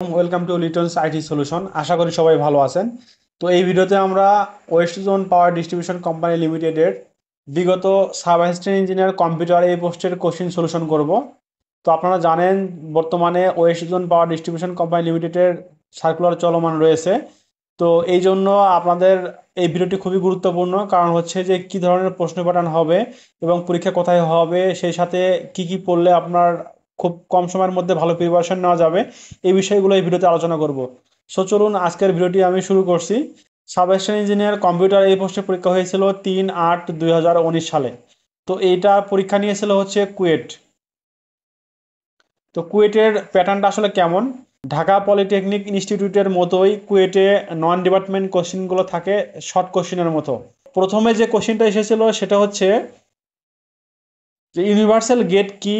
Welcome to Littles IT solution. আশা করি সবাই ভালো আছেন। তো এই ভিডিওতে আমরা west zone power distribution company লিমিটেডের বিগত সাব অ্যাসিস্ট্যান্ট ইঞ্জিনিয়ার কম্পিউটার এই পোস্টের কোশ্চেন সলিউশন করব। তো আপনারা জানেন বর্তমানে West zone power distribution company লিমিটেডের সার্কুলার চলমান রয়েছে। তো এই জন্য আপনাদের এই ভিডিওটি খুবই গুরুত্বপূর্ণ, কারণ হচ্ছে যে কী ধরনের প্রশ্ন প্যাটার্ন হবে এবং পরীক্ষা কোথায় হবে, সেই সাথে কি কি পড়লে আপনার খুব কম সময়ের মধ্যে ভালো প্রিপারেশন নেওয়া যাবে, এই বিষয়গুলো এই ভিডিওতে আলোচনা করব। সো চলুন আজকের ভিডিওটি আমি শুরু করছি। সাব অ্যাসিস্ট্যান্ট ইঞ্জিনিয়ার কম্পিউটার এই পোস্টে পরীক্ষা হয়েছিল 3/8/2019 সালে। তো এইটা পরীক্ষা নিয়েছিল হচ্ছে কুয়েট। তো কুয়েটের প্যাটার্নটা আসলে কেমন? ঢাকা পলিটেকনিক ইনস্টিটিউটের মতোই কুয়েটে নন ডিপার্টমেন্ট কোশ্চেনগুলো থাকে শর্ট কোশ্চেনের মতো। প্রথমে যে কোশ্চেনটা এসেছিল সেটা হচ্ছে যে ইউনিভার্সাল গেট কি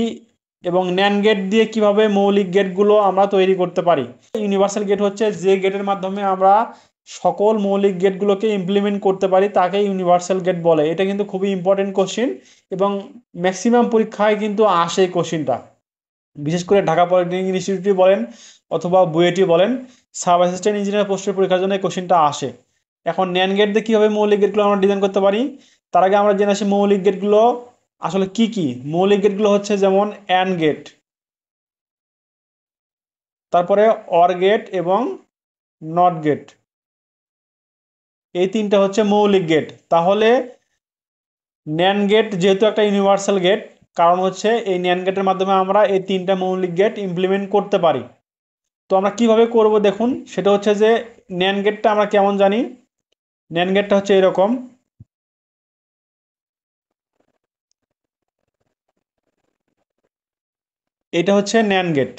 এবং ন্যান গেট দিয়ে কিভাবে মৌলিক গেটগুলো আমরা তৈরি করতে পারি। ইউনিভার্সাল গেট হচ্ছে যে গেটের মাধ্যমে আমরা সকল মৌলিক গেটগুলোকে ইমপ্লিমেন্ট করতে পারি, তাকে ইউনিভার্সাল গেট বলে। এটা কিন্তু খুবই ইম্পর্টেন্ট কোশ্চেন এবং ম্যাক্সিমাম পরীক্ষায় কিন্তু আসে এই কোশ্চেনটা। বিশেষ করে ঢাকা পলিটেকনিক ইনস্টিটিউটই বলেন অথবা বুয়েটই বলেন, সাব অ্যাসিস্ট্যান্ট ইঞ্জিনিয়ার পোস্টের পরীক্ষার জন্য এই কোশ্চেনটা আসে। এখন ন্যান গেট দিয়ে কীভাবে মৌলিক গেটগুলো আমরা ডিজাইন করতে পারি, তার আগে আমরা জেনে আসি মৌলিক গেটগুলো আসলে কি কি। মৌলিক গেটগুলো হচ্ছে যেমন অ্যান্ড গেট, তারপরে অর গেট এবং নট গেট, এই তিনটা হচ্ছে মৌলিক গেট। তাহলে ন্যান গেট যেহেতু একটা ইউনিভার্সাল গেট, কারণ হচ্ছে এই ন্যান গেটের মাধ্যমে আমরা এই তিনটা মৌলিক গেট ইমপ্লিমেন্ট করতে পারি। তো আমরা কিভাবে করব দেখুন, সেটা হচ্ছে যে ন্যান গেটটা আমরা কেমন জানি। ন্যান গেটটা হচ্ছে এরকম, এটা হচ্ছে ন্যান গেট,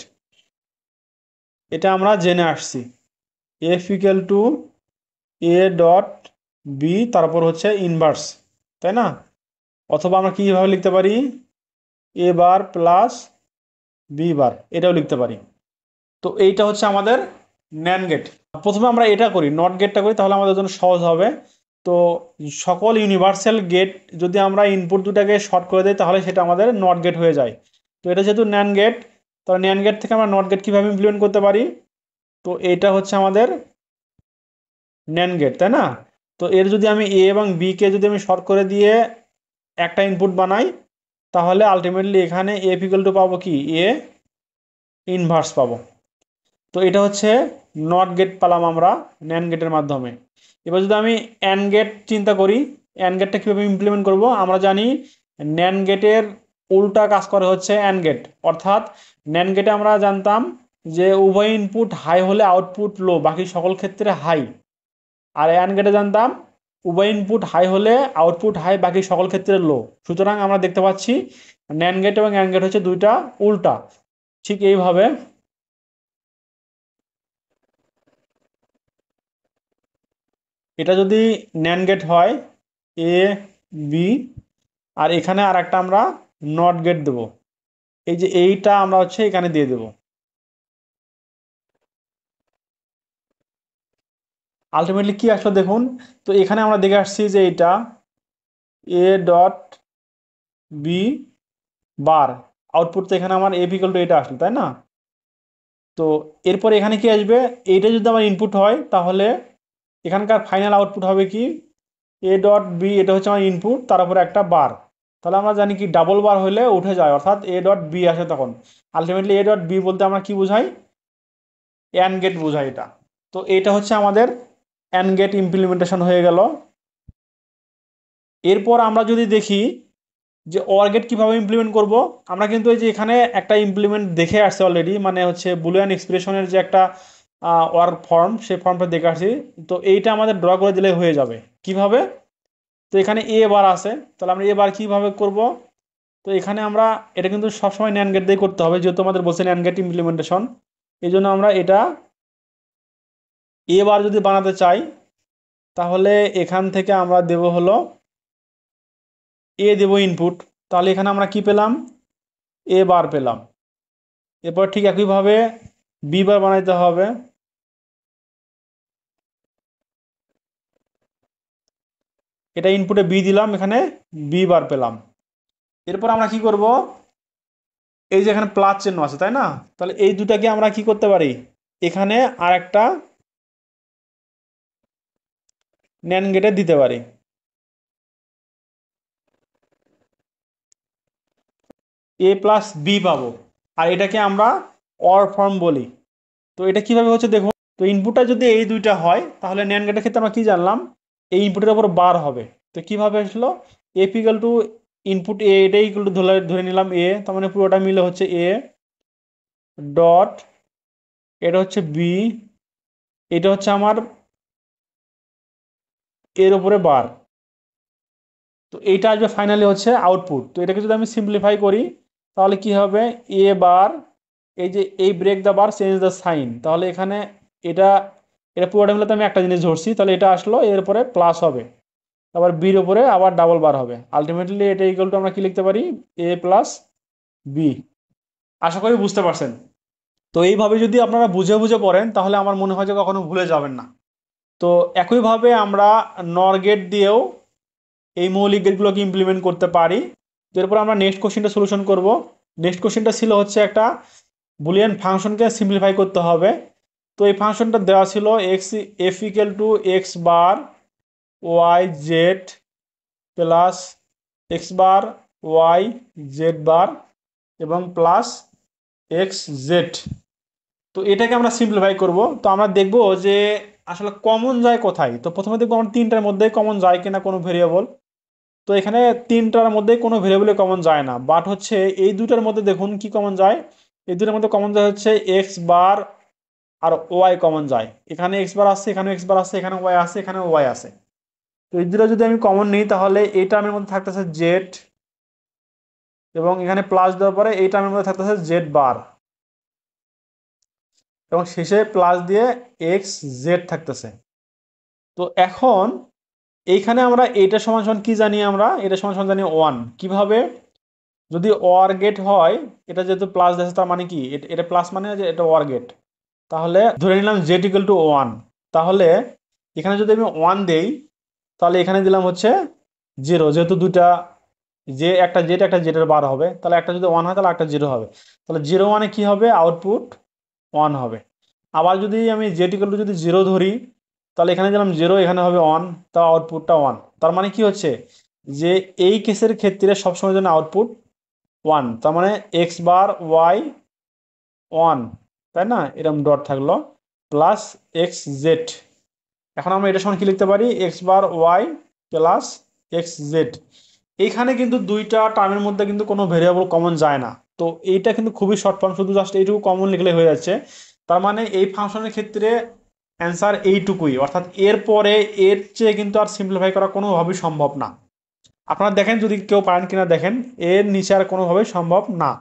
এটা আমরা জেনে আসছি। F equal to A dot B, তারপর হচ্ছে ইনভার্স, তাই না? অথবা আমরা কীভাবে লিখতে পারি, এ বার প্লাস বি বার, এটাও লিখতে পারি। তো এইটা হচ্ছে আমাদের ন্যান গেট। প্রথমে আমরা এটা করি, নট গেটটা করি, তাহলে আমাদের জন্য সহজ হবে। তো সকল ইউনিভার্সাল গেট যদি আমরা ইনপুট দুটাকে শর্ট করে দিই, তাহলে সেটা আমাদের নট গেট হয়ে যায়। তো এটা যেহেতু ন্যান গেট, তাহলে ন্যান গেট থেকে আমরা নট গেট কীভাবে ইমপ্লিমেন্ট করতে পারি, তো এটা হচ্ছে আমাদের ন্যান গেট, তাই না? তো এর যদি আমি এ এবং বি কে যদি আমি শর্ট করে দিয়ে একটা ইনপুট বানাই, তাহলে আলটিমেটলি এখানে এফ ইকুয়াল টু পাবো কি, এ ইনভার্স পাবো। তো এটা হচ্ছে নট গেট পেলাম আমরা ন্যান গেটের মাধ্যমে। এবার যদি আমি অ্যান্ড গেট চিন্তা করি, অ্যান্ড গেটটা কীভাবে ইমপ্লিমেন্ট করব, আমরা জানি ন্যান গেটের উল্টা কাজ করে হচ্ছে অ্যান্ড গেট। অর্থাৎ ন্যান গেটে আমরা জানতাম যে উভয় ইনপুট হাই হলে আউটপুট লো, বাকি সকল ক্ষেত্রে হাই। আর অ্যান্ড গেটে জানতাম উভয় ইনপুট হাই হলে আউটপুট হাই, বাকি সকল ক্ষেত্রে লো। সুতরাং আমরা দেখতে পাচ্ছি ন্যান গেট এবং অ্যান্ড গেট হচ্ছে দুইটা উল্টা। ঠিক এইভাবে এটা যদি ন্যান গেট হয় এ বি, আর এখানে আর একটা আমরা নট গেট দেবো, এই যে এইটা আমরা হচ্ছে এখানে দিয়ে দেবো। আলটিমেটলি কি আসলো দেখুন, তো এখানে আমরা দেখে আসছি যে এইটা A dot B bar, output তো এখানে আমার এ ইকুয়াল টু এটা আসলো, তাই না? তো এরপরে এখানে কি আসবে, এইটা যদি আমার ইনপুট হয়, তাহলে এখানকার ফাইনাল আউটপুট হবে কি, এ ডট বি, এটা হচ্ছে আমার ইনপুট, তার উপরে একটা বার। তাহলে আমরা জানি কি ডাবল বার হলে উঠে যায়, অর্থাৎ এ ডট বি আসে তখন। আলটিমেটলি এ ডট বি বলতে আমরা কি বোঝাই, অ্যান্ড গেট বোঝাই এটা। তো এটা হচ্ছে আমাদের অ্যান্ড গেট ইমপ্লিমেন্টেশন হয়ে গেল। এরপর আমরা যদি দেখি যে অর গেট কীভাবে ইমপ্লিমেন্ট করব, আমরা কিন্তু এই যে এখানে একটা ইমপ্লিমেন্ট দেখে আসছি অলরেডি, মানে হচ্ছে বুলিয়ান এক্সপ্রেশনের যে একটা অর ফর্ম, সেই ফর্মটা দেখে আসছি। তো এইটা আমাদের ড্র করে দিলে হয়ে যাবে। কিভাবে, তো এখানে এ বার আছে, তাহলে আমরা এ বার কীভাবে করব, তো এখানে আমরা এটা কিন্তু সবসময় ন্যান গেট দিয়ে করতে হবে, যেহেতু আমাদের বলছে ন্যান গেট ইমপ্লিমেন্টেশন। এই জন্য আমরা এটা এ বার যদি বানাতে চাই, তাহলে এখান থেকে আমরা দেব হলো এ দেব ইনপুট, তাহলে এখানে আমরা কি পেলাম, এ বার পেলাম। এরপর ঠিক একইভাবে বি বার বানাইতে হবে, এটা ইনপুটে বি দিলাম, এখানে বি বার পেলাম। এরপর আমরা কি করব, এই যে এখানে প্লাস চিহ্ন আছে, তাই না? তাহলে এই দুটাকে আমরা কি করতে পারি, এখানে আর একটা ন্যান্ড গেটে দিতে পারি। এ প্লাস বি পাবো, আর এটাকে আমরা অর ফর্ম বলি। তো এটা কিভাবে হচ্ছে দেখুন, তো ইনপুটটা যদি এই দুইটা হয় তাহলে ন্যান্ড গেটের ক্ষেত্রে আমরা কি জানলাম, এই ইনপুটের উপর বার হবে। তো কিভাবে আসলো, এফ ইকুয়াল টু ইনপুট এ, এটা ইকুয়াল টু ধরে ধরে নিলাম এ, তার মানে পুরোটা মিলে হচ্ছে এ ডট, এটা হচ্ছে বি, এটা হচ্ছে আমার এর উপরে বার। তো এইটা আসবে ফাইনালি হচ্ছে আউটপুট। তো এটাকে যদি আমি সিম্পলিফাই করি তাহলে কি হবে, এ বার, এই যে এই break the bar change the sign, তাহলে এখানে এটা এটা পুরোটা মিলে তো আমি একটা জিনিস ধরছি, তাহলে এটা আসলো এরপরে প্লাস হবে, আবার বির উপরে আবার ডাবল বার হবে, আলটিমেটলি এটা ইকুয়াল টু আমরা কি লিখতে পারি, এ প্লাস বি। আশা করি বুঝতে পারছেন। তো এইভাবে যদি আপনারা বুঝে বুঝে পড়েন তাহলে আমার মনে হয় যে কখনো ভুলে যাবেন না। তো একইভাবে আমরা নর গেট দিয়েও এই মৌলিক গেটগুলোকে ইমপ্লিমেন্ট করতে পারি। তো এরপর আমরা নেক্সট কোশ্চেনটা সলিউশন করব। নেক্সট কোশ্চেনটা ছিল হচ্ছে একটা বুলিয়ান ফাংশনকে সিম্পলিফাই করতে হবে। তো এই ফাংশনটা দেওয়া ছিল x, f equal to x bar y z plus x bar y z bar এবং প্লাস এক্স জেড। তো এটাকে আমরা সিম্পলিফাই করব। তো আমরা দেখব যে আসলে কমন যায় কোথায়। তো প্রথমে দেখবো আমরা তিনটার মধ্যে কমন যায় কিনা কোনো ভেরিয়েবল। তো এখানে তিনটার মধ্যে কোনো ভেরিয়েবলে কমন যায় না, বাট হচ্ছে এই দুটার মধ্যে দেখুন কি কমন যায়। এই দুটার মধ্যে কমন যায় হচ্ছে এক্স বার আর ওয়াই কমন যায়। এখানে এক্স বার আছে, এখানে এক্স বার আছে, এখানে ওয়াই আছে, এখানে ওয়াই আছে। তো এই দুটো যদি আমি কমন নিই তাহলে এই টার্মের মধ্যে থাকতেছে জেড, এবং এখানে প্লাস দেওয়ার পরে এই টার্মের মধ্যে থাকতেছে জেড বার, এবং শেষে প্লাস দিয়ে এক্স জেড থাকতেছে। তো এখন এইখানে আমরা এটা সমান সমান কি জানি, আমরা এটা সমান সমান জানি ওয়ান। কিভাবে, যদি ওয়ার গেট হয়, এটা যেহেতু প্লাস দিয়েছে তার মানে কি, এটা প্লাস মানে যে এটা ওয়ার গেট, তাহলে ধরে নিলাম জেড ইকুয়াল টু ওয়ান। তাহলে এখানে যদি আমি ওয়ান দেই তাহলে এখানে দিলাম হচ্ছে জিরো, যেহেতু দুটা যে একটা জেড একটা জেডের বার হবে, তাহলে একটা যদি ওয়ান হয় তাহলে একটা জিরো হবে, তাহলে জিরো ওয়ানে কি হবে, আউটপুট ওয়ান হবে। আবার যদি আমি জেড ইকুয়াল টু যদি জিরো ধরি তাহলে এখানে দিলাম জিরো, এখানে হবে ওয়ান, তা আউটপুটটা ওয়ান। তার মানে কি হচ্ছে যে এই কেসের ক্ষেত্রে সবসময় জন্য আউটপুট ওয়ান, তার মানে এক্স বার ওয়াই ওয়ান, তাই না, এরকম ডট থাকলো প্লাস এক্স জেড। এখন আমরা এটা সমান কি লিখতে পারি, x bar Y plus x Z. এইখানে কিন্তু দুইটা টার্মের মধ্যে কিন্তু কোনো ভেরিয়েবল কমন যায় না। তো এইটা কিন্তু খুবই শর্ট ফর্ম, শুধু জাস্ট এইটুকু কমন লিখলে হয়ে যাচ্ছে। তার মানে এই ফাংশনের ক্ষেত্রে অ্যান্সার এইটুকুই, অর্থাৎ এর পরে এর চেয়ে কিন্তু আর সিম্পলিফাই করা কোনোভাবেই সম্ভব না। আপনারা দেখেন যদি কেউ পারেন কিনা দেখেন, এর নিচে আর কোনোভাবেই সম্ভব না।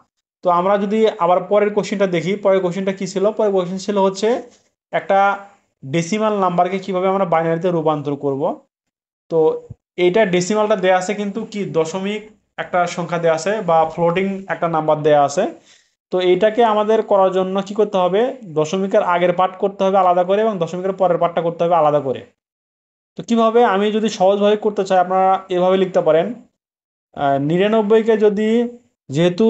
তো আমরা যদি আবার পরের কোশ্চেনটা দেখি, পরের কোশ্চেনটা কি ছিল, পরের কোশ্চেন ছিল হচ্ছে একটা ডেসিমাল নাম্বারকে কিভাবে আমরা বাইনারিতে রূপান্তর করব। তো এইটা ডেসিমালটা দেয়া আছে কিন্তু কি দশমিক একটা সংখ্যা দেয়া আছে বা ফ্লোটিং একটা নাম্বার দেয়া আছে। তো এইটাকে আমাদের করার জন্য কি করতে হবে, দশমিকের আগের পার্ট করতে হবে আলাদা করে এবং দশমিকের পরের পার্টটা করতে হবে আলাদা করে। তো কিভাবে, আমি যদি সহজভাবে করতে চাই আপনারা এভাবে লিখতে পারেন, 99কে যদি, যেহেতু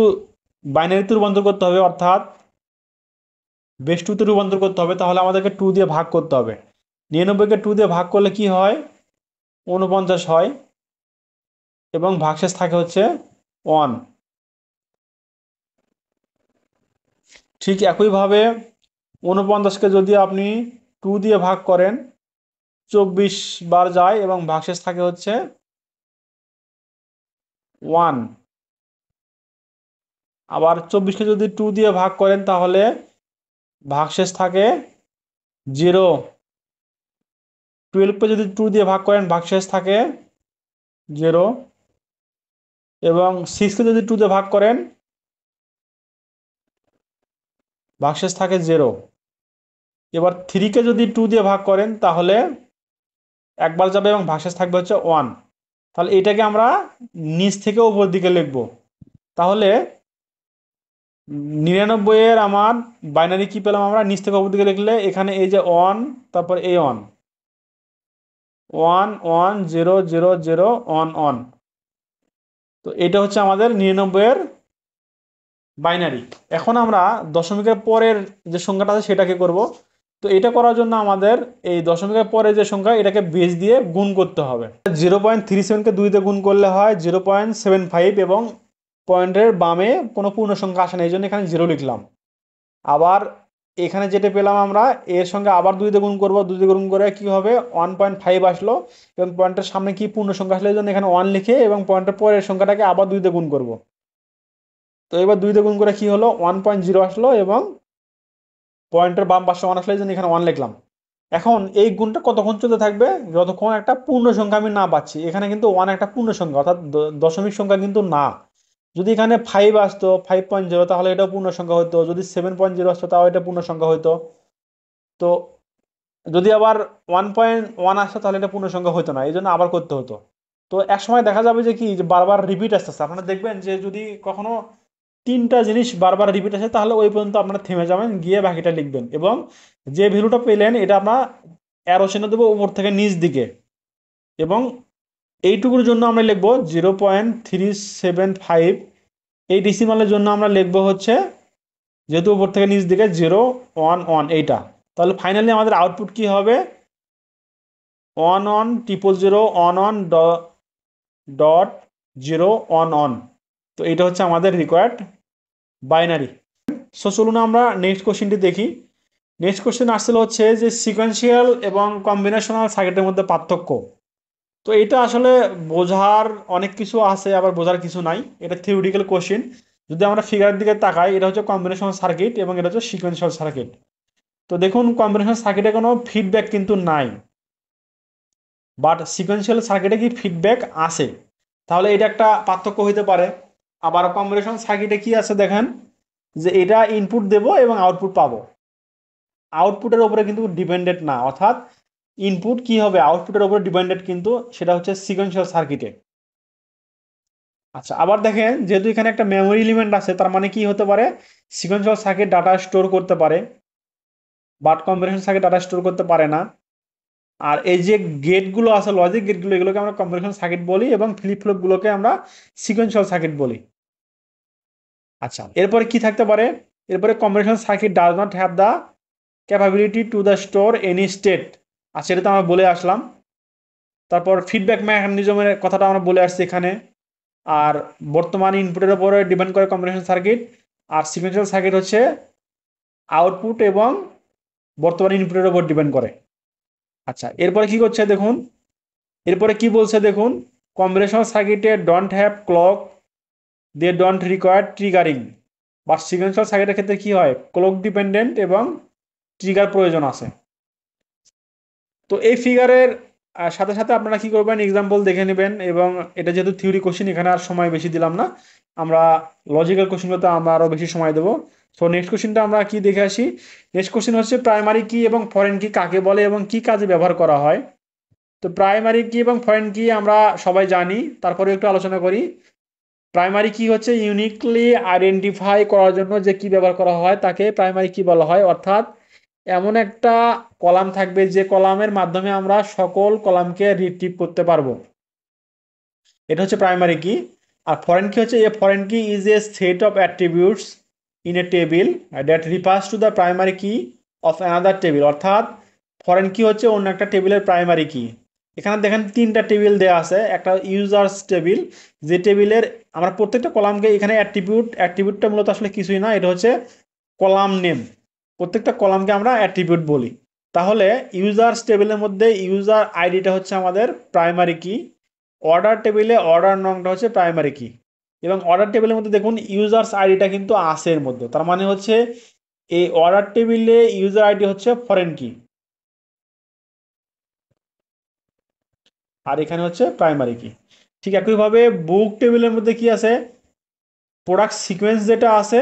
বাইনারিতে রূপান্তর করতে হবে অর্থাৎ বেস টুতে রূপান্তর করতে হবে, তাহলে আমাদেরকে টু দিয়ে ভাগ করতে হবে। 99কে টু দিয়ে ভাগ করলে কি হয়, 49 হয়, এবং ভাগশেষ থাকে হচ্ছে ওয়ান। ঠিক একইভাবে 49কে যদি আপনি টু দিয়ে ভাগ করেন 24 বার যায় এবং ভাগশেষ থাকে হচ্ছে ওয়ান। আবার 24কে যদি টু দিয়ে ভাগ করেন তাহলে ভাগশেষ থাকে জিরো। 12কে যদি টু দিয়ে ভাগ করেন ভাগশেষ থাকে জিরো, এবং 6কে যদি টু দিয়ে ভাগ করেন ভাগশেষ থাকে জিরো। এবার 3কে যদি টু দিয়ে ভাগ করেন তাহলে একবার যাবে এবং ভাগশেষ থাকবে হচ্ছে ওয়ান। তাহলে এটাকে আমরা নিচ থেকে উপর দিকে লিখব। তাহলে 99-এর আমার বাইনারি কি পেলাম, আমরা নিচ থেকে উপর দিকে লিখলে এখানে এই যে ওয়ান, তারপর এই one, one one zero zero zero one one. তো এটা হচ্ছে আমাদের 99-এর বাইনারি। এখন আমরা দশমিকের পরের যে সংখ্যাটা আছে সেটাকে করব। তো এটা করার জন্য আমাদের এই দশমিকের পরে যে সংখ্যা এটাকে বেস দিয়ে গুণ করতে হবে। 0.37কে 2 দিয়ে গুণ করলে হয় 0.75 এবং পয়েন্টের বামে কোনো পূর্ণ সংখ্যা আসে না, এই জন্য এখানে 0 লিখলাম। আবার এখানে যেটা পেলাম আমরা এর সঙ্গে আবার 2 দিয়ে গুণ করবো, 2 দিয়ে গুণ করে কি হবে 1.5 আসলো এবং পয়েন্টের সামনে কি পূর্ণ সংখ্যা আসলে এই জন্য এখানে 1 লিখে এবং পয়েন্টের পরের সংখ্যাটাকে আবার 2 দিয়ে গুণ করব। তো এবার 2 দিয়ে গুণ করে কি হলো 1.0 আসলো এবং পয়েন্টের বাম পাশে 1 আসলে এই জন্য এখানে 1 লিখলাম। এখন এই গুণটা কতক্ষণ চলতে থাকবে, যতক্ষণ একটা পূর্ণ সংখ্যা আমি না পাচ্ছি। এখানে কিন্তু 1 একটা পূর্ণ সংখ্যা, অর্থাৎ দশমিক সংখ্যা কিন্তু না। যদি এখানে 5 আসতো 5.0 তাহলে এটাও পূর্ণ সংখ্যা হতো, যদি 7.0 আসতো তাও এটা পূর্ণ সংখ্যা হতো। তো যদি আবার 1.1 আসতো তাহলে এটা পূর্ণ সংখ্যা হতো না, এই জন্য আবার করতে হতো। তো এক সময় দেখা যাবে যে কি যে বারবার রিপিট আসতেছে, আপনারা দেখবেন যে যদি কখনো 3টা জিনিস বারবার রিপিট আসে তাহলে ওই পর্যন্ত আপনারা থেমে যাবেন, গিয়ে বাকিটা লিখবেন এবং যে ভ্যালুটা পেলেন এটা আমরা অ্যারো চিহ্ন দেবো উপর থেকে নিচ দিকে এবং এইটুকুর জন্য আমরা লিখবো 0.375। এই ডিসিমালের জন্য আমরা লিখবো হচ্ছে, যেহেতু উপর থেকে নিচ দিকে 0.11 এইটা, তাহলে ফাইনালি আমাদের আউটপুট কি হবে 110011.011। তো এটা হচ্ছে আমাদের রিকোয়ার্ড বাইনারি। সো চলুন আমরা নেক্সট কোশ্চেনটি দেখি। নেক্সট কোশ্চেন আসলে হচ্ছে যে সিকোয়েন্সিয়াল এবং কম্বিনেশনাল সার্কিটের মধ্যে পার্থক্য। তো এটা আসলে বোঝার অনেক কিছু আছে আবার বোঝার কিছু নাই, এটা থিওরিটিক্যাল কোশ্চেন। যদি আমরা ফিগারের দিকে তাকাই এটা হচ্ছে কম্বিনেশনাল সার্কিট এবং এটা হচ্ছে সিকোয়েন্সিয়াল সার্কিট। তো দেখুন কম্বিনেশনাল সার্কিটে কোনো ফিডব্যাক কিন্তু নাই, বাট সিকোয়েন্সিয়াল সার্কিটে কি ফিডব্যাক আসে, তাহলে এটা একটা পার্থক্য হইতে পারে। আবার কম্বিনেশন সার্কিটে কি আছে দেখেন, যে এটা ইনপুট দেব এবং আউটপুট পাবো, আউটপুটের উপরে কিন্তু ডিপেন্ডেন্ট না, অর্থাৎ ইনপুট কি হবে আউটপুটের উপরে ডিপেন্ডেন্ট, কিন্তু সেটা হচ্ছে সিকোয়েন্সিয়াল সার্কিটে। আচ্ছা আবার দেখেন যেহেতু এখানে একটা মেমোরি এলিমেন্ট আছে তার মানে কি হতে পারে সিকোয়েন্সিয়াল সার্কিট ডাটা স্টোর করতে পারে, but combination circuit data store করতে পারে না। আর এই যে গেটগুলো আছে লজিক গেটগুলো এগুলোকে আমরা কম্বিনেশন সার্কিট বলি এবং ফ্লিপ ফ্লপগুলোকে আমরা সিকোয়েন্সিয়াল সার্কিট বলি। আচ্ছা এরপরে কি থাকতে পারে, এরপরে combination circuit does not have the capability to the store any state. আচ্ছা এটা তো আমরা বলে আসলাম। তারপর ফিডব্যাক মেকানিজমের কথাটা আমরা বলে আসছি এখানে। আর বর্তমান ইনপুটের উপরে ডিপেন্ড করে কম্বিনেশন সার্কিট, আর সিকোয়েন্সিয়াল সার্কিট হচ্ছে আউটপুট এবং বর্তমান ইনপুটের উপর ডিপেন্ড করে। আচ্ছা এরপরে কি করছে দেখুন, এরপরে কি বলছে দেখুন, কম্বিনেশনাল সার্কিটে don't have clock, they don't require triggering. বা সিকোয়েন্সিয়াল সার্কিটের ক্ষেত্রে কি হয় ক্লক ডিপেন্ডেন্ট এবং ট্রিগার প্রয়োজন আছে। তো এই ফিগারের সাথে সাথে আপনারা কি করবেন এক্সাম্পল দেখে নেবেন, এবং এটা যেহেতু থিওরি কোশ্চেন এখানে আর সময় বেশি দিলাম না, আমরা লজিক্যাল কোশ্চেনগুলোতে আমরা আরও বেশি সময় দেবো। সো নেক্সট কোশ্চেনটা আমরা কি দেখে আসি। নেক্সট কোশ্চেন হচ্ছে প্রাইমারি কি এবং ফরেন কি কাকে বলে এবং কি কাজে ব্যবহার করা হয়। তো প্রাইমারি কি এবং ফরেন কি আমরা সবাই জানি, তারপরে একটু আলোচনা করি। প্রাইমারি কি হচ্ছে ইউনিকলি আইডেন্টিফাই করার জন্য যে কি ব্যবহার করা হয় তাকে প্রাইমারি কি বলা হয়, অর্থাৎ এমন একটা কলাম থাকবে যে কলামের মাধ্যমে আমরা সকল কলামকে রিট্রিভ করতে পারবো, এটা হচ্ছে প্রাইমারি কি। আর ফরেন কি হচ্ছে a foreign key is a set of attributes in a table that refers to the primary key of another table, অর্থাৎ ফরেন কি হচ্ছে অন্য একটা টেবিলের প্রাইমারি কি। এখানে দেখেন 3টা টেবিল দেওয়া আছে, একটা ইউজার্স টেবিল, যে টেবিলের আমরা প্রত্যেকটা কলামকে এখানে অ্যাট্রিবিউটটা মূলত আসলে কিছুই না, এটা হচ্ছে কলাম নেম, প্রত্যেকটা কলামকে আমরা অ্যাট্রিবিউট বলি। তাহলে ইউজার্স টেবিলের মধ্যে ইউজার আইডিটা হচ্ছে আমাদের প্রাইমারি কি, অর্ডার টেবিলে অর্ডার নংটা হচ্ছে প্রাইমারি কি, এবং অর্ডার টেবিলের মধ্যে দেখুন ইউজার্স আইডিটা কিন্তু আছে এর মধ্যে, তার মানে হচ্ছে এই অর্ডার টেবিলে ইউজার আইডি হচ্ছে ফরেন কি, আর এখানে হচ্ছে প্রাইমারি কি। ঠিক একইভাবে বুক টেবিলের মধ্যে কি আছে প্রোডাক্ট সিকোয়েন্স যেটা আছে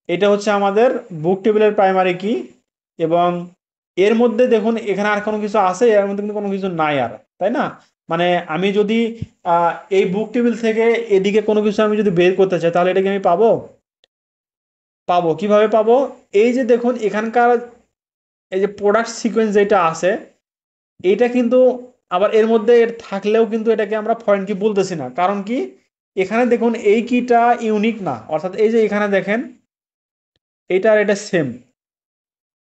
এটা হচ্ছে আমাদের বুক টেবিলের প্রাইমারি কি, এবং এর মধ্যে দেখুন এখানে আর কোনো কিছু আছে এর মধ্যে কিন্তু কোনো কিছু নাই আর, তাই না। মানে আমি যদি এই বুক টেবিল থেকে এদিকে কোনো কিছু আমি যদি বের করতে চাই তাহলে এটাকে আমি পাবো, পাবো কিভাবে পাবো, এই যে দেখুন এখানকার এই যে প্রোডাক্ট সিকোয়েন্স যেটা আছে এইটা কিন্তু আবার এর মধ্যে এর থাকলেও কিন্তু এটাকে আমরা ফরেন কি বলতেছি না, কারণ কি এখানে দেখুন এই কিটা ইউনিক না, অর্থাৎ এই যে এখানে দেখেন এটা আর এটা সেম,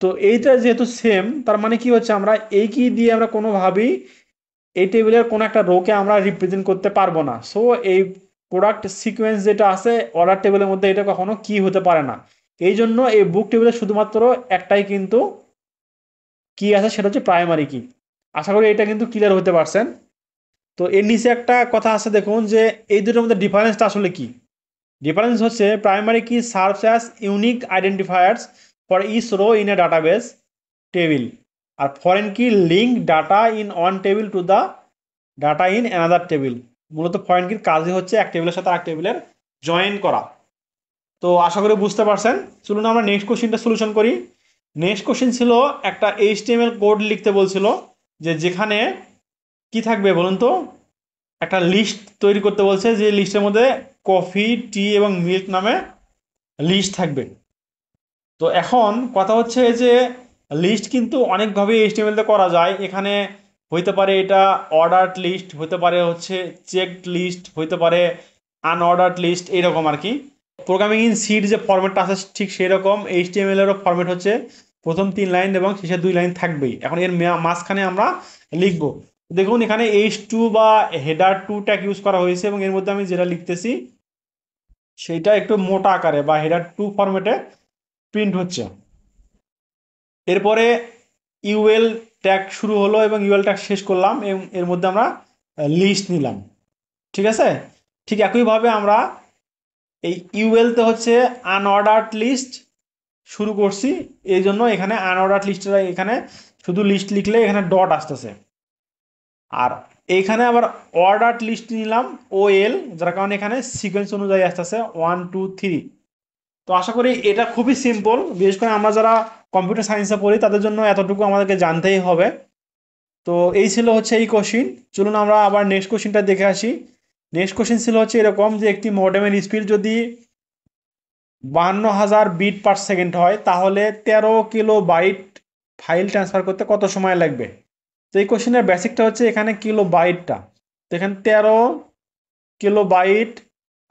তো এইটা যেহেতু সেম, তার মানে কি হচ্ছে আমরা এই কি দিয়ে আমরা কোনোভাবেই এই টেবিলের কোনো একটা রোকে আমরা রিপ্রেজেন্ট করতে পারবো না। সো এই প্রোডাক্ট সিকোয়েন্স যেটা আছে অর্ডার টেবিলের মধ্যে, এটা কখনো কি হতে পারে না। এই জন্য এই বুক টেবিলে শুধুমাত্র একটাই কিন্তু কি আছে, সেটা হচ্ছে প্রাইমারি কি। আশা করি এটা কিন্তু ক্লিয়ার হতে পারছেন। তো এর নিচে একটা কথা আছে দেখুন, যে এই দুটোর মধ্যে ডিফারেন্সটা আসলে কি। ডিফারেন্স হচ্ছে primary key serves as unique identifiers for each row in a database table, আর foreign key link data in one table to the data in another table. মূলত ফরেন কির কাজই হচ্ছে এক টেবিলের সাথে আরেক টেবিলের জয়েন করা। তো আশা করি বুঝতে পারছেন। চলুন আমরা নেক্সট কোশ্চেনটা সলিউশন করি। নেক্সট কোশ্চেন ছিল একটা এইচটিএমএল কোড লিখতে বলছিল, যে যেখানে কি থাকবে বলুন তো, একটা লিস্ট তৈরি করতে বলছে, যে লিস্টের মধ্যে কফি, টি এবং মিল্ক নামে লিস্ট থাকবে। তো এখন কথা হচ্ছে যে লিস্ট কিন্তু অনেকভাবে এইচটিএমএল করা যায়। এখানে হইতে পারে এটা অর্ডার্ড লিস্ট, হতে পারে হচ্ছে চেকড লিস্ট, হইতে পারে আনঅর্ডার্ড লিস্ট, এইরকম আর কি। প্রোগ্রামিং ইন সিড যে ফরম্যাটটা আছে ঠিক সেই রকম এইচটিএমএল এরও ফরম্যাট হচ্ছে প্রথম 3 লাইন এবং শেষের 2 লাইন থাকবেই। এখন এর মাঝখানে আমরা লিখবো। দেখুন এখানে H2 বা হেডার 2 ট্যাগ ইউজ করা হয়েছে, এবং এর মধ্যে আমি যেটা লিখতেছি সেইটা একটু মোটা আকারে বা হেডার 2 ফরম্যাটে প্রিন্ট হচ্ছে। এরপরে ইউএল ট্যাগ শুরু হলো এবং ইউএল ট্যাগ শেষ করলাম, এবং এর মধ্যে আমরা লিস্ট নিলাম। ঠিক আছে। ঠিক একইভাবে আমরা এই ইউএলতে হচ্ছে আনঅর্ডার্ড লিস্ট শুরু করছি, এই জন্য এখানে আনঅর্ডার্ড লিস্টটা এখানে শুধু লিস্ট লিখলে এখানে ডট আসতেছে। আর এইখানে আবার অর্ডার্ড লিস্ট নিলাম ওএল, যার কারণে এখানে সিকোয়েন্স অনুযায়ী আসতেছে 1 2 3। তো আশা করি এটা খুবই সিম্পল, বিশেষ করে আমরা যারা কম্পিউটার সায়েন্সে পড়ি তাদের জন্য এতটুকু আমাদেরকে জানতেই হবে। তো এই ছিল হচ্ছে এই কোশ্চিন। চলুন আমরা আবার নেক্সট কোশ্চিনটা দেখে আসি। নেক্সট কোশ্চিন ছিল হচ্ছে এরকম, যে একটি মডেমের স্পিড যদি 52,000 বিট পার সেকেন্ড হয়, তাহলে 13 কিলো বাইট ফাইল ট্রান্সফার করতে কত সময় লাগবে। তো এই কোশ্চেনের বেসিকটা হচ্ছে এখানে কিলো বাইটটা, তো এখানে 13 কিলো বাইট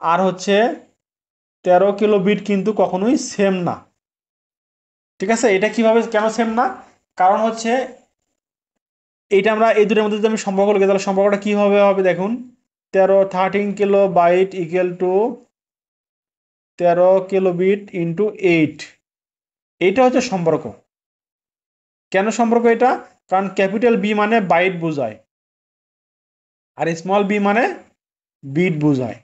আর হচ্ছে 13 কিলো বিট কিন্তু কখনোই সেম না। ঠিক আছে। এটা কিভাবে কেন সেম না, কারণ হচ্ছে এইটা আমরা এই দুটোর মধ্যে যদি আমি সম্পর্ক লিখি, তাহলে সম্পর্কটা কীভাবে হবে দেখুন। 13 kilobyte equal to 13 kilobit into 8। এইটা হচ্ছে সম্পর্ক। কেন সম্পর্ক এটা, কারণ ক্যাপিটাল বি মানে বাইট বোঝায়, আর স্মল বি মানে বিট বোঝায়।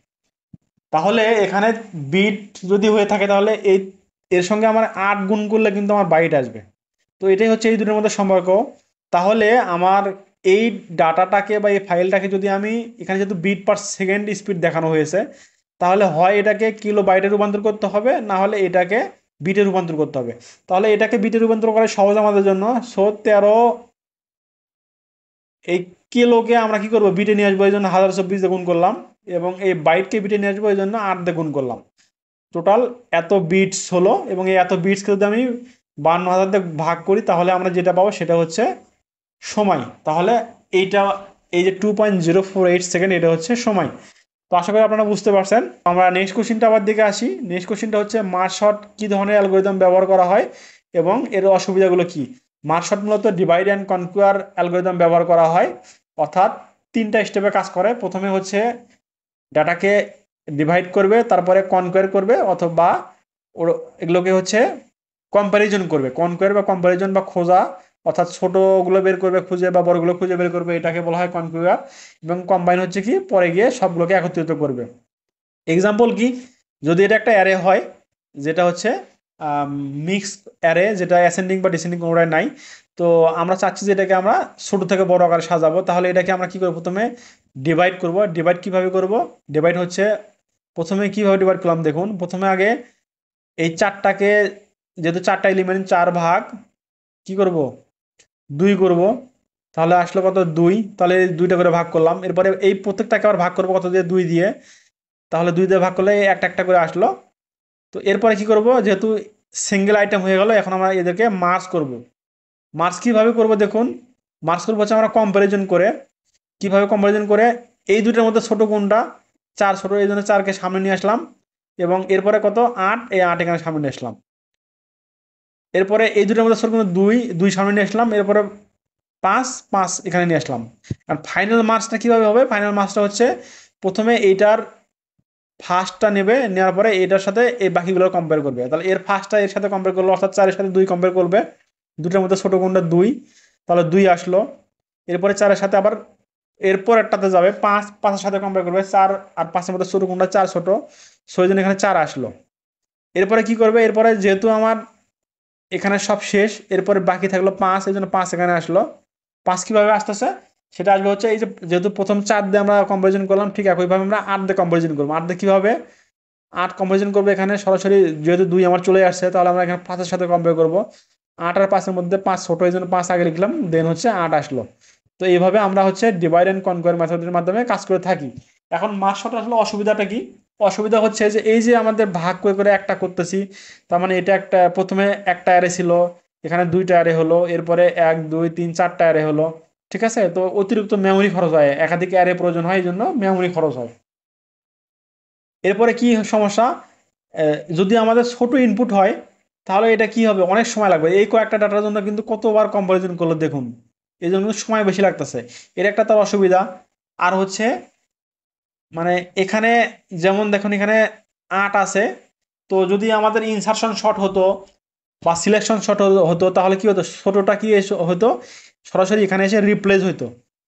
তাহলে এখানে বিট যদি হয়ে থাকে, তাহলে এই এর সঙ্গে আমার 8 গুণ করলে কিন্তু আমার বাইট আসবে। তো এটাই হচ্ছে এই দুটোর মধ্যে সম্পর্ক। তাহলে আমার এই ডাটাটাকে বা এই ফাইলটাকে যদি আমি এখানে যেহেতু বিট পার সেকেন্ড স্পিড দেখানো হয়েছে, তাহলে হয় এটাকে কিলো বাইটে রূপান্তর করতে হবে, না হলে এটাকে বিটে রূপান্তর করতে হবে। তাহলে এটাকে বিটে রূপান্তর করা সহজ আমাদের জন্য। সো 13 এই কিলোকে আমরা কি করবো, বিটে নিয়ে আসবো, এই জন্য 1024 দিয়ে গুণ করলাম, এবং এই বাইটকে বিটে নিয়ে আসবো, এই জন্য 8 দিয়ে গুণ করলাম। টোটাল এত বিটস হলো, এবং এই এত বিটসকে যদি আমি 52,000 দিয়ে ভাগ করি, তাহলে আমরা যেটা পাবো সেটা হচ্ছে সময়। তাহলে এইটা, এই যে 2.048 সেকেন্ড, এটা হচ্ছে সময়। তো আশা করি আপনারা বুঝতে পারছেন। আমরা নেক্সট কোশ্চিনটা আবার দিকে আসি। নেক্সট কোশ্চিনটা হচ্ছে মার্জ শর্ট কি ধরনের অ্যালগোরিদম ব্যবহার করা হয় এবং এর অসুবিধাগুলো কি। মার্জ শর্ট মূলত ডিভাইড অ্যান্ড কনকুয়ার অ্যালগোরিদম ব্যবহার করা হয়, অর্থাৎ 3টা স্টেপে কাজ করে। প্রথমে হচ্ছে ডাটাকে ডিভাইড করবে, তারপরে কনকোয়ার করবে, অথবা এগুলোকে হচ্ছে কম্প্যারিজন করবে। কনকোয়ার বা কম্প্যারিজন বা খোঁজা, অর্থাৎ ছোটগুলো বের করবে খুঁজে বা বড়গুলো খুঁজে বের করবে, এটাকে বলা হয় কনকোয়ার। এবং কম্বাইন হচ্ছে কি, পরে গিয়ে সবগুলোকে একত্রিত করবে। এক্সাম্পল কি, যদি এটা একটা অ্যারে হয়, যেটা হচ্ছে মিক্স অ্যারে, যেটা অ্যাসেন্ডিং বা ডিসেন্ডিং কোনোটাই নাই, তো আমরা চাচ্ছি যে এটাকে আমরা ছোট থেকে বড় আকারে সাজাবো, তাহলে এটাকে আমরা কি করবো, প্রথমে ডিভাইড করব। ডিভাইড কিভাবে করব, ডিভাইড হচ্ছে প্রথমে কিভাবে ডিভাইড করলাম দেখুন। প্রথমে আগে এই 4টাকে, যেহেতু 4টা এলিমেন্ট, 4 ভাগ কি করব, 2 করব। তাহলে আসলো কত, 2। তাহলে 2টা করে ভাগ করলাম। এরপরে এই প্রত্যেকটাকে আবার ভাগ করবো কত দিয়ে, 2 দিয়ে। তাহলে 2 দিয়ে ভাগ করলে একটা একটা করে আসলো। তো এরপরে কি করব, যেহেতু সিঙ্গেল আইটেম হয়ে গেল, এখন আমরা এদেরকে মার্জ করব। মার্জ কিভাবে করব দেখুন, মার্জ করবো হচ্ছে আমরা কম্পারিজন করে। কিভাবে কম্পারিজন করে, এই দুটোর মধ্যে ছোট কোনটা, 4 ছোট, এই জন্য 4কে সামনে নিয়ে আসলাম, এবং এরপরে কত, 8, এই 8 এখানে সামনে নিয়ে আসলাম। এরপরে এই দুটোর মধ্যে সরকুন দুই দুই সামনে নিয়ে আসলাম, এরপরে পাঁচ পাঁচ এখানে নিয়ে আসলাম। আর ফাইনাল মার্কসটা কিভাবে হবে? ফাইনাল মার্কসটা হচ্ছে প্রথমে এইটার ফার্স্টটা নেবে, নেওয়ার পরে এটার সাথে এই বাকিগুলো কম্পেয়ার করবে। তাহলে এর ফার্স্টটা এর সাথে কম্পেয়ার করলো, অর্থাৎ 4-এর সাথে 2 কম্পেয়ার করবে, দুটোর মধ্যে ছোট কোনটা 2, তাহলে 2 আসলো। এরপরে 4-এর সাথে আবার এরপর একটাতে যাবে 5, 5-এর সাথে কম্পেয়ার করবে 4, আর 5-এর মধ্যে ছোট কোনটা 4 ছোট, সেই জন্য এখানে 4 আসলো। এরপরে কি করবে? এরপরে যেহেতু আমার এখানে সব শেষ, এরপরে বাকি থাকলো 5, এই জন্য 5 এখানে আসলো। 5 কিভাবে আসতেছে সেটা আসবে হচ্ছে এই যে যেহেতু প্রথম 4 দিয়ে আমরা কম্পারিজন করলাম, ঠিক একইভাবে আমরা 8 দিয়ে কম্পারিজন করবো। 8 দিয়ে কিভাবে? 8 কম্পারিজন করবো এখানে সরাসরি, যেহেতু 2 আমার চলে আসছে, তাহলে আমরা এখানে 5-এর সাথে কম্পেয়ার করবো। 8 আর 5-এর মধ্যে 5 ছোট, এই জন্য 5 আগে লিখলাম, দেন হচ্ছে 8 আসলো। তো এইভাবে আমরা হচ্ছে ডিভাইড অ্যান্ড কনকোয়ার মেথডের মাধ্যমে কাজ করে থাকি। এখন মাস শর্ট আসলে অসুবিধাটা কি? অসুবিধা হচ্ছে যে এই যে আমাদের ভাগ করে করে একটা করতেছি, তার মানে এটা একটা প্রথমে একটা অ্যারে ছিল, এখানে 2টা অ্যারে হলো, এরপরে 1 2 3 4টা অ্যারে হলো। ঠিক আছে, তো অতিরিক্ত মেমোরি খরচ হয়, একাধিক অ্যারে প্রয়োজন হয়, এই জন্য মেমোরি খরচ হয়। এরপরে কি সমস্যা? যদি আমাদের ছোট ইনপুট হয়, তাহলে এটা কি হবে? অনেক সময় লাগবে। এই কয়েকটা ডাটার জন্য কিন্তু কতবার কম্পারিজন করলো দেখুন, এই জন্য কিন্তু সময় বেশি লাগতেছে। এর একটা তার অসুবিধা। আর হচ্ছে মানে এখানে যেমন দেখুন এখানে 8 আছে, তো যদি আমাদের ইনসারশন শর্ট হতো বা সিলেকশন শর্ট হতো, তাহলে কি হতো? ছোটটা কি হতো? সরাসরি এখানে এসে রিপ্লেস হইতো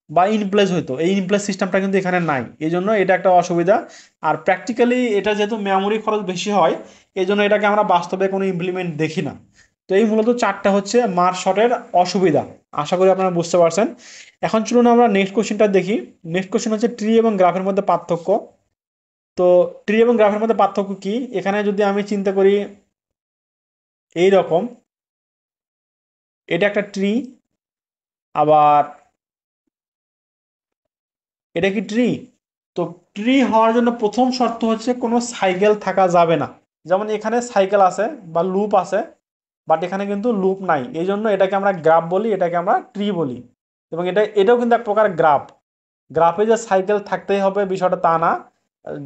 বা ইনপ্লেস হইতো। এই ইনপ্লেস সিস্টেমটা কিন্তু এখানে নাই, এই জন্য এটা একটা অসুবিধা। আর প্র্যাকটিক্যালি এটা যেহেতু মেমোরি খরচ বেশি হয়, এই জন্য এটাকে আমরা বাস্তবে কোনো ইমপ্লিমেন্ট দেখি না। তো এই মূলত 4টা হচ্ছে মার্ক শর্টের অসুবিধা। আশা করি আপনারা বুঝতে পারছেন। এখন চলুন আমরা নেক্সট কোশ্চেনটা দেখি। নেক্সট কোশ্চেন হচ্ছে ট্রি এবং গ্রাফের মধ্যে পার্থক্য। তো ট্রি এবং গ্রাফের মধ্যে পার্থক্য কি? এখানে যদি আমি চিন্তা করি এই রকম, এটা একটা ট্রি, আবার এটা কি ট্রি? তো ট্রি হওয়ার জন্য প্রথম শর্ত হচ্ছে কোনো সাইকেল থাকা যাবে না। যেমন এখানে সাইকেল আছে বা লুপ আছে, বাট এখানে কিন্তু লুপ নাই, এই জন্য এটাকে আমরা গ্রাফ বলি, এটাকে আমরা ট্রি বলি। এবং এটাও কিন্তু এক প্রকার গ্রাফ। গ্রাফে যে সাইকেল থাকতেই হবে বিষয়টা তা না।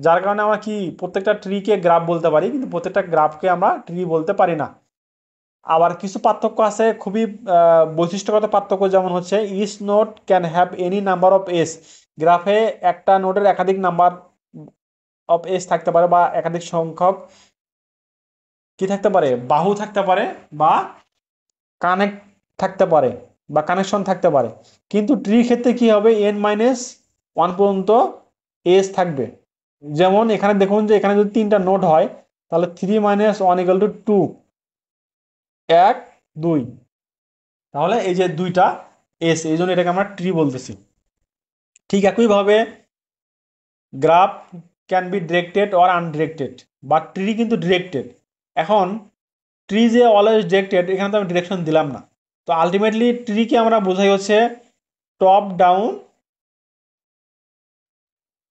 যার কারণে আমরা কি প্রত্যেকটা ট্রিকে গ্রাফ বলতে পারি, কিন্তু প্রত্যেকটা গ্রাফকে আমরা ট্রি বলতে পারি না। আবার কিছু পার্থক্য আছে খুবই বৈশিষ্ট্যগত পার্থক্য, যেমন হচ্ছে each node can have any number of edges. গ্রাফে একটা নোডের একাধিক নাম্বার অফ এস থাকতে পারে, বা একাধিক সংখ্যক কি থাকতে পারে, বাহু থাকতে পারে, বা কানেক্ট থাকতে পারে, বা কানেকশন থাকতে পারে। কিন্তু ট্রির ক্ষেত্রে কি হবে? n-1 পর্যন্ত এস থাকবে। যেমন এখানে দেখুন যে এখানে যদি 3টা নোড হয়, তাহলে 3 - 1 = 2, 1 2, তাহলে এই যে দুইটা এস, এই জন্য এটাকে আমরা ট্রি বলতেছি। ঠিক একইভাবে graph can be directed or undirected, বা ট্রি কিন্তু ডিরেক্টেড। এখন ট্রি যে অলওয়েজ ডিরেক্টেড, এখানে তো আমি ডিরেকশন দিলাম না। তো আলটিমেটলি ট্রিকে আমরা বোঝাই হচ্ছে টপ ডাউন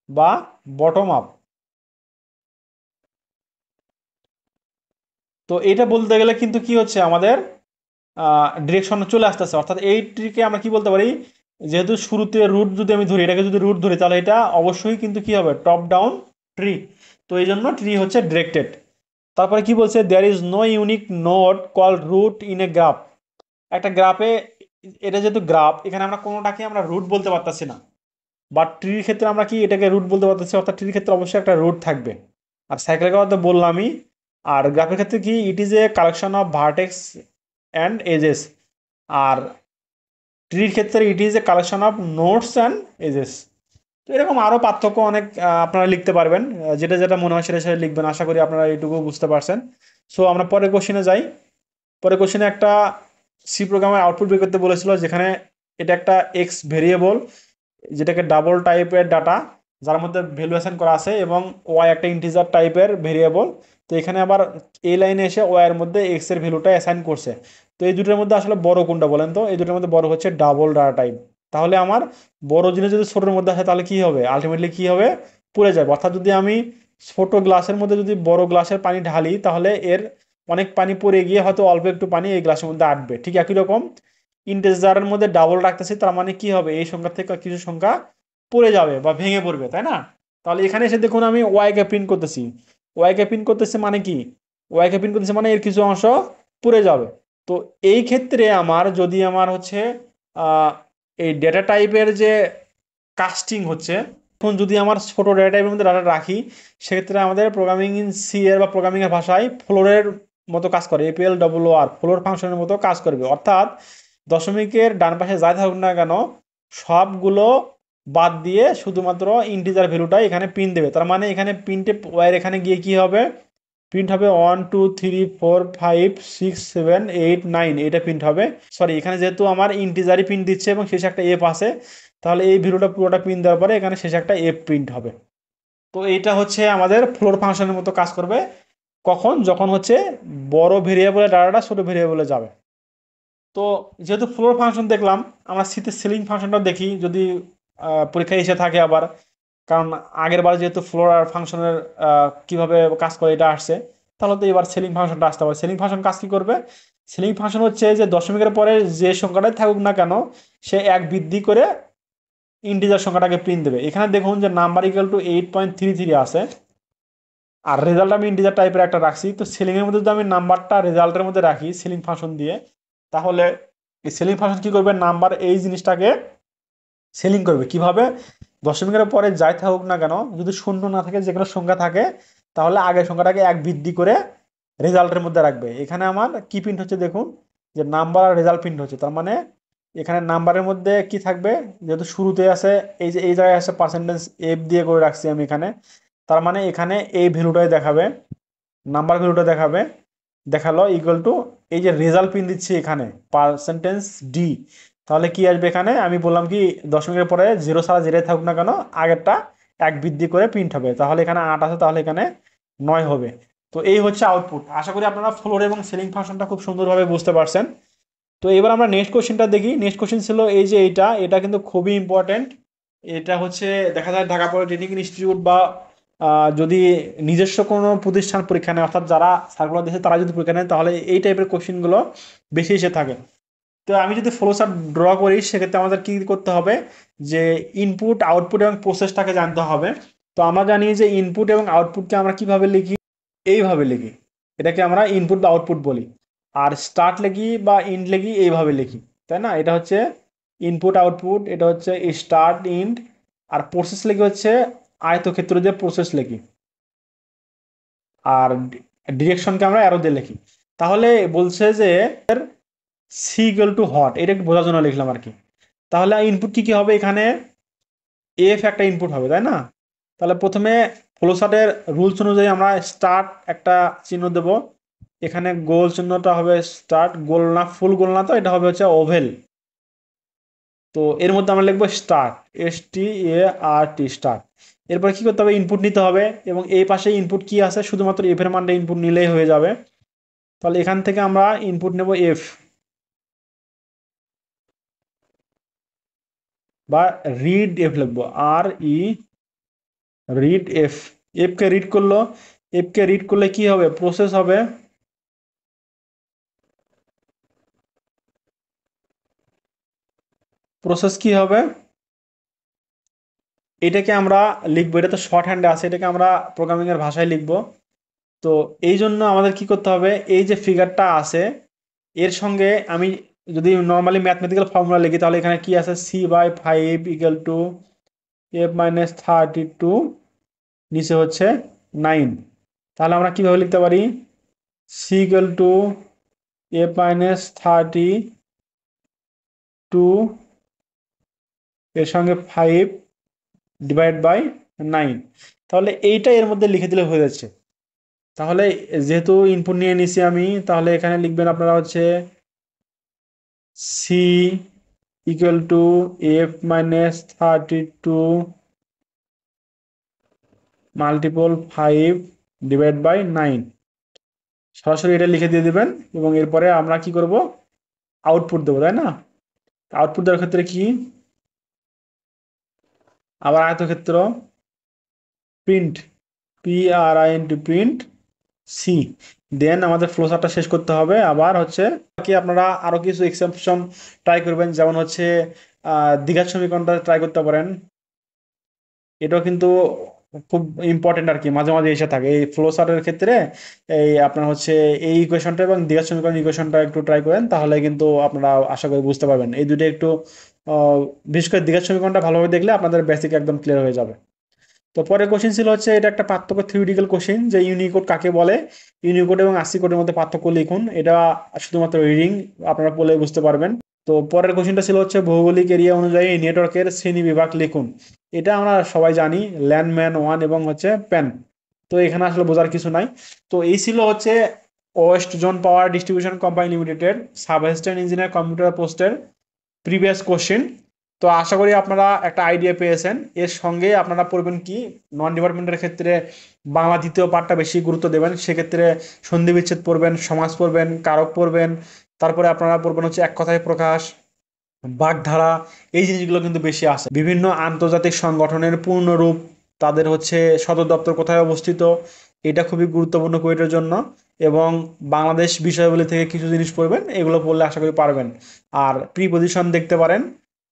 বা বটম আপ। তো এটা বলতে গেলে কিন্তু কি হচ্ছে, আমাদের ডিরেকশন চলে আসতেছে। অর্থাৎ এই ট্রিকে আমরা কি বলতে পারি? যেহেতু শুরুতে রুট যদি আমি ধরি, এটাকে যদি রুট ধরি, তাহলে এটা অবশ্যই কিন্তু কি হবে? Top down tree. তো এই জন্য ট্রি হচ্ছে ডিরেক্টেড। তারপরে কি বলছে? There is no unique node call root in a graph. একটা গ্রাফে, এটা যেহেতু গ্রাফ, এখানে আমরা কোনোটাকে আমরা রুট বলতে পারতেছি না। বাট ট্রির ক্ষেত্রে আমরা কি এটাকে রুট বলতে পারতেছি, অর্থাৎ ট্রির ক্ষেত্রে অবশ্যই একটা রুট থাকবে। আর সাইকেলের কথা তো বললামই। আর গ্রাফের ক্ষেত্রে কি? It is a collection of vertex and edges. আর ট্রির ক্ষেত্রে it is a collection of nodes and edges. তো এরকম আরও পার্থক্য অনেক আপনারা লিখতে পারবেন, যেটা যেটা মনে হয় সেটা সেটা লিখবেন। আশা করি আপনারা এইটুকু বুঝতে পারছেন। সো আমরা পরের কোশ্চেনে যাই। পরের কোশ্চেনে একটা সি প্রোগ্রামের আউটপুট বের করতে বলেছিল, যেখানে এটা একটা এক্স ভেরিয়েবল, যেটাকে ডাবল টাইপের ডাটা, যার মধ্যে ভ্যালুয়েশন করা আছে, এবং ওয়াই একটা ইন্টিজার টাইপের ভেরিয়েবল। তো এখানে আবার এই লাইনে এসে ওয়াই এর মধ্যে এক্স এর ভ্যালুটা অ্যাসাইন করছে। তো এই দুটোর মধ্যে আসলে বড় কোনটা বলেন তো? এই দুটোর মধ্যে বড় হচ্ছে ডাবল ডাটা টাইপ। তাহলে আমার বড় জিনিস যদি ছোটোর মধ্যে আসে, তাহলে কি হবে? আলটিমেটলি কি হবে? পুড়ে যাবে। অর্থাৎ যদি আমি ছোট গ্লাসের মধ্যে যদি বড় গ্লাসের পানি ঢালি, তাহলে এর অনেক পানি পড়ে গিয়ে হয়তো অল্প একটু পানি এই গ্লাসের মধ্যে আটবে। ঠিক একই রকম ইন্টিজারের মধ্যে ডাবল রাখতেছি, তার মানে কি হবে? এই সংখ্যা থেকে কিছু সংখ্যা পড়ে যাবে বা ভেঙে পড়বে, তাই না? তাহলে এখানে এসে দেখুন আমি ওয়াইকে প্রিন্ট করতেছি। ওয়াইকে প্রিন্ট করতেছি মানে কি? ওয়াইকে প্রিন্ট করতেছি মানে এর কিছু অংশ পড়ে যাবে। তো এই ক্ষেত্রে আমার যদি আমার হচ্ছে এই ডেটা টাইপের যে কাস্টিং হচ্ছে, এখন যদি আমার ছোট ডেটা টাইপের মধ্যে ডাটা রাখি, সেক্ষেত্রে আমাদের প্রোগ্রামিং ইন সি এর বা প্রোগ্রামিং এর ভাষায় ফ্লোরের মতো কাজ করে, এপিএল ডব্লিউ আর ফ্লোর ফাংশনের মতো কাজ করবে। অর্থাৎ দশমিকের ডান পাশে যাই থাকুক না কেন, সবগুলো বাদ দিয়ে শুধুমাত্র ইন্টিজার ভ্যালুটাই এখানে প্রিন্ট দেবে। তার মানে এখানে প্রিন্টে ওয়ার এখানে গিয়ে কি হবে, প্রিন্ট হবে 1 2 3 4 5 6 7 8 9, এটা প্রিন্ট হবে। সরি, এখানে যেহেতু আমার ইন্টিজারই প্রিন্ট দিচ্ছে এবং শেষে একটা এফ আছে, তাহলে এই ভ্যালুটা পুরোটা প্রিন্ট দেওয়ার পরে এখানে শেষে একটা এফ প্রিন্ট হবে। তো এইটা হচ্ছে আমাদের ফ্লোর ফাংশনের মতো কাজ করবে। কখন? যখন হচ্ছে বড় ভেরিয়েবলের ডাটাটা ছোট ভেরিয়েবলে যাবে। তো যেহেতু ফ্লোর ফাংশন দেখলাম, আমরা সিতে সিলিং ফাংশনটা দেখি যদি পরীক্ষায় এসে থাকে আবার। কারণ আগের বার যেহেতু ফ্লোর আর ফাংশনের কিভাবে কাজ করে এটা আসছে, তাহলে তো এবার সেলিং ফাংশনটা আসতে পারে। সেলিং ফাংশন কাজ কি করবে? সেলিং ফাংশন হচ্ছে যে দশমিকের পরে যে সংখ্যাটাই থাকুক না কেন, সে এক বৃদ্ধি করে ইন্টিজার সংখ্যাটাকে প্রিন্ট দেবে। এখানে দেখুন যে নাম্বার ইকুয়াল টু 8.33 আছে, আর রেজাল্ট আমি ইন্টিজার টাইপের একটা রাখছি। তো সেলিং এর মধ্যে যদি আমি নাম্বারটা রেজাল্টের মধ্যে রাখি সেলিং ফাংশন দিয়ে, তাহলে এই সেলিং ফাংশন কি করবে? নাম্বার এই জিনিসটাকে সেলিং করবে কিভাবে? দশমিকের পরে যাই থাকুক না কেন, যদি শূন্য না থাকে, যে কোনো সংখ্যা থাকে, তাহলে আগের সংখ্যাটাকে এক বৃদ্ধি করে রেজাল্টের মধ্যে রাখবে। এখানে আমার কি প্রিন্ট হচ্ছে দেখুন, যে নাম্বার আর রেজাল্ট প্রিন্ট হচ্ছে। তার মানে এখানে নাম্বারের মধ্যে কি থাকবে, যেহেতু শুরুতে আছে, এই যে এই জায়গায় আছে পার্সেন্টেজ এফ দিয়ে করে রাখছি আমি এখানে, তার মানে এখানে এই ভ্যালুটাই দেখাবে, নাম্বার ভ্যালুটা দেখাবে। দেখালো ইকুয়াল টু এই যে রেজাল্ট প্রিন্ট দিচ্ছি এখানে পার্সেন্টেজ ডি, তাহলে কি আসবে এখানে? আমি বললাম কি, দশমিকের পরে জিরো ছাড়া যেটাই থাকুক না কেন, আগেরটা এক বৃদ্ধি করে প্রিন্ট হবে। তাহলে এখানে 8 আছে, তাহলে এখানে 9 হবে। তো এই হচ্ছে আউটপুট। আশা করি আপনারা ফ্লোর এবং সিলিং ফাংশনটা খুব সুন্দরভাবে বুঝতে পারছেন। তো এবার আমরা নেক্সট কোশ্চেনটা দেখি। নেক্সট কোশ্চেন ছিল এই যে এইটা, এটা কিন্তু খুবই ইম্পর্টেন্ট। এটা হচ্ছে দেখা যায় ঢাকা পলিটেকনিক ইনস্টিটিউট বা যদি নিজস্ব কোনো প্রতিষ্ঠান পরীক্ষা নেয়, অর্থাৎ যারা সার্কুলার দিয়েছে তারা যদি পরীক্ষা নেয়, তাহলে এই টাইপের কোশ্চেনগুলো বেশি এসে থাকে। তো আমি যদি ফ্লো চার্ট ড্র করি, সেক্ষেত্রে আমাদের কি করতে হবে, যে ইনপুট আউটপুট এবং প্রসেসটাকে জানতে হবে। তো আমরা জানি যে ইনপুট এবং আউটপুটকে আমরা কিভাবে লিখি, এইভাবে লিখি। এটাকে আমরা ইনপুট বা আউটপুট বলি। আর স্টার্ট লিখি বা ইন্ড লিখি, এইভাবে লিখি, তাই না? এটা হচ্ছে ইনপুট আউটপুট, এটা হচ্ছে স্টার্ট ইন্ড। আর প্রসেস লিখি হচ্ছে আয়তক্ষেত্র দিয়ে প্রসেস লিখি, আর ডিরেকশনকে আমরা অ্যারো দিয়ে লিখি। তাহলে বলছে যে সি ইকুয়াল টু হট, এটা একটু বোঝার জন্য লিখলাম আর কি। তাহলে ইনপুট কি কি হবে এখানে? এফ একটা ইনপুট হবে, তাই না? তাহলে প্রথমে ফ্লোচার্টের রুলস অনুযায়ী আমরা স্টার্ট একটা চিহ্ন দেব। এখানে গোল চিহ্নটা হবে স্টার্ট, গোল না, ফুল গোল না, তো এটা হবে হচ্ছে ওভেল। তো এর মধ্যে আমরা লিখবো স্টার্ট, START, স্টার্ট। এরপর কি করতে হবে? ইনপুট নিতে হবে, এবং এই পাশে ইনপুট কি আছে, শুধুমাত্র এফ এর মানটা ইনপুট নিলেই হয়ে যাবে। তাহলে এখান থেকে আমরা ইনপুট নেব এফ, বা রিড এফ লিখবো, RE, রিড এফ। এফকে রিড করলো, এফকে রিড করলে কি হবে? প্রসেস হবে। প্রসেস কি হবে? এটাকে আমরা লিখবো, এটা তো শর্ট হ্যান্ডে আছে, এটাকে আমরা প্রোগ্রামিং এর ভাষায় লিখবো। তো এই জন্য আমাদের কি করতে হবে, এই যে ফিগারটা আছে এর সঙ্গে আমি যদি নর্মালি ম্যাথমেটিক্যাল ফর্মুলা লিখি, তাহলে এখানে কি আছে? C/5 ইকুয়াল টু F-32, নিচে হচ্ছে 9। তাহলে আমরা কিভাবে লিখতে পারি? C ইকুয়াল টু F-32 এর সঙ্গে 5 ডিভাইড বাই 9। তাহলে এইটা এর মধ্যে লিখে দিলে হয়ে যাচ্ছে। তাহলে যেহেতু ইনপুট নিয়ে নিছি আমি, তাহলে এখানে লিখবেন আপনারা হচ্ছে C equal to F-32 multiple 5 divide by 9। সরাসরি এটা লিখে দিয়ে দিবেন, এবং এরপরে আমরা কি করব? আউটপুট দেবো, তাই না? আউটপুট দেওয়ার ক্ষেত্রে কি? আবার আয়তক্ষেত্র, প্রিন্ট, PRINT, প্রিন্ট সি। দেন আমাদের ফ্লোচার্টটা শেষ করতে হবে। আবার হচ্ছে কি, আপনারা আরো কিছু এক্সেপশন ট্রাই করবেন, যেমন হচ্ছে দ্বিঘাত সমীকরণটা ট্রাই করতে পারেন। এটাও কিন্তু খুব ইম্পর্টেন্ট আর কি, মাঝে মাঝে এসে থাকে এই ফ্লো চার্টের ক্ষেত্রে। এই আপনার হচ্ছে এই ইকুয়েশনটা এবং দ্বিঘাত সমীকরণ ইকুয়েশনটা একটু ট্রাই করেন, তাহলে কিন্তু আপনারা আশা করি বুঝতে পারবেন। এই দুটো একটু বিশেষ করে দ্বিঘাত সমীকরণটা ভালোভাবে দেখলে আপনাদের বেসিক একদম ক্লিয়ার হয়ে যাবে। তো পরের কোশ্চেন ছিল হচ্ছে, এটা একটা পার্থক্য থিওরিটিক্যাল কোশ্চেন, যে ইউনিকোড কাকে বলে, ইউনিকোড এবং আশি কোডের মধ্যে পার্থক্য লিখুন। এটা শুধুমাত্র রিডিং আপনারা পড়লে বুঝতে পারবেন। তো পরের কোশ্চেনটা ছিল হচ্ছে, ভৌগোলিক এরিয়া অনুযায়ী নেটওয়ার্কের শ্রেণী বিভাগ লিখুন। এটা আমরা সবাই জানি, ল্যান্ডম্যান, ওয়ান এবং হচ্ছে প্যান। তো এখানে আসলে বোঝার কিছু নাই। তো এই ছিল হচ্ছে west zone power distribution company limited sub assistant engineer computer পোস্টের প্রিভিয়াস কোশ্চেন। তো আশা করি আপনারা একটা আইডিয়া পেয়েছেন। এর সঙ্গে আপনারা পড়বেন কি, নন ডিপার্টমেন্টের ক্ষেত্রে বাংলা দ্বিতীয় পার্টটা বেশি গুরুত্ব দেবেন। সেক্ষেত্রে সন্ধি বিচ্ছেদ পড়বেন, সমাস পড়বেন, কারক পড়বেন। তারপরে আপনারা পড়বেন হচ্ছে এক কথায় প্রকাশ, বাগধারা। এই জিনিসগুলো কিন্তু বেশি আসে। বিভিন্ন আন্তর্জাতিক সংগঠনের পূর্ণরূপ, তাদের হচ্ছে সদর দপ্তর কোথায় অবস্থিত, এটা খুবই গুরুত্বপূর্ণ কুয়েটের জন্য। এবং বাংলাদেশ বিষয়গুলি থেকে কিছু জিনিস পড়বেন, এগুলো পড়লে আশা করি পারবেন। আর প্রিপোজিশন দেখতে পারেন,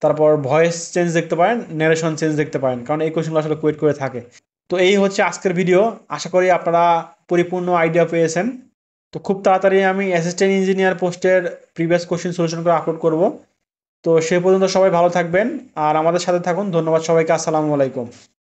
তারপর ভয়েস চেঞ্জ দেখতে পারেন, ন্যারেশন চেঞ্জ দেখতে পারেন, কারণ এই কোশ্চেনগুলো আসলে কুয়েট করে থাকে। তো এই হচ্ছে আজকের ভিডিও। আশা করি আপনারা পরিপূর্ণ আইডিয়া পেয়েছেন। তো খুব তাড়াতাড়ি আমি অ্যাসিস্ট্যান্ট ইঞ্জিনিয়ার পোস্টের প্রিভিয়াস কোশ্চেন সলিউশন করে আপলোড করব। তো সে পর্যন্ত সবাই ভালো থাকবেন আর আমাদের সাথে থাকুন। ধন্যবাদ সবাইকে। আসসালামু আলাইকুম।